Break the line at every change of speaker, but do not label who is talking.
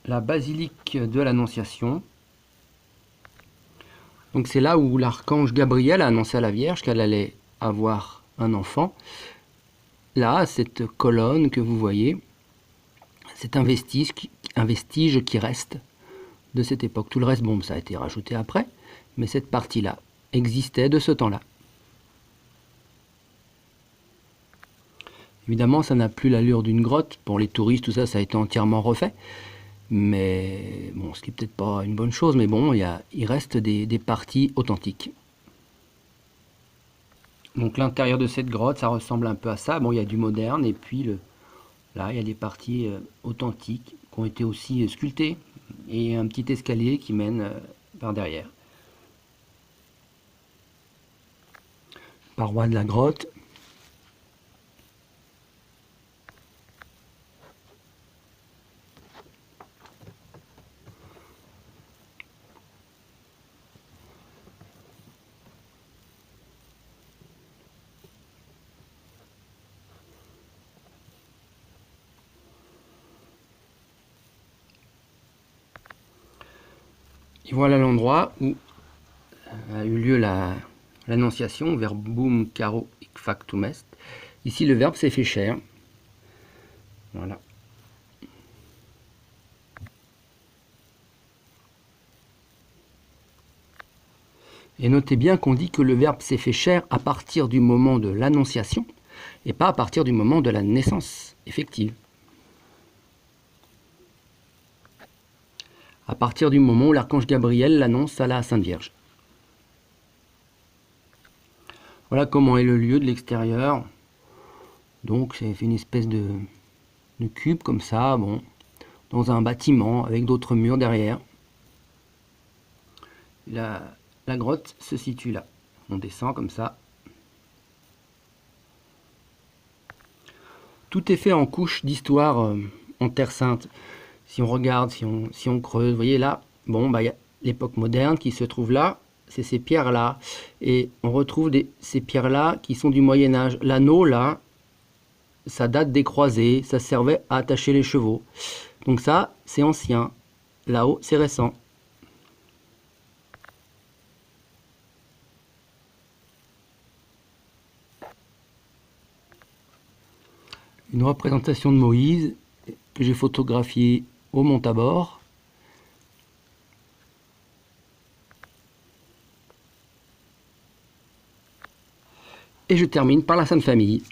la basilique de l'Annonciation. Donc c'est là où l'archange Gabriel a annoncé à la Vierge qu'elle allait avoir un enfant. Là, cette colonne que vous voyez, c'est un vestige qui reste de cette époque. Tout le reste, bon, ça a été rajouté après, mais cette partie-là existait de ce temps-là. Évidemment, ça n'a plus l'allure d'une grotte. Pour les touristes, tout ça, ça a été entièrement refait. Mais bon, ce qui n'est peut-être pas une bonne chose, mais bon, il reste des parties authentiques. Donc l'intérieur de cette grotte, ça ressemble un peu à ça. Bon, il y a du moderne, et puis là, il y a des parties authentiques qui ont été aussi sculptées, et un petit escalier qui mène par derrière. Paroi de la grotte. Et voilà l'endroit où a eu lieu l'annonciation, verbum caro hic factum est. Ici, le verbe s'est fait chair. Voilà. Et notez bien qu'on dit que le verbe s'est fait chair à partir du moment de l'annonciation et pas à partir du moment de la naissance effective. À partir du moment où l'archange Gabriel l'annonce à la Sainte Vierge. Voilà comment est le lieu de l'extérieur. Donc c'est une espèce de cube comme ça, bon, dans un bâtiment avec d'autres murs derrière. La grotte se situe là. On descend comme ça. Tout est fait en couches d'histoire en Terre Sainte. Si on regarde, si on creuse, vous voyez là, bon, bah, il y a l'époque moderne qui se trouve là, c'est ces pierres-là. Et on retrouve ces pierres-là qui sont du Moyen-Âge. L'anneau, là, ça date des croisés, ça servait à attacher les chevaux. Donc ça, c'est ancien. Là-haut, c'est récent. Une représentation de Moïse que j'ai photographiée au Montabor. Et je termine par la Sainte Famille.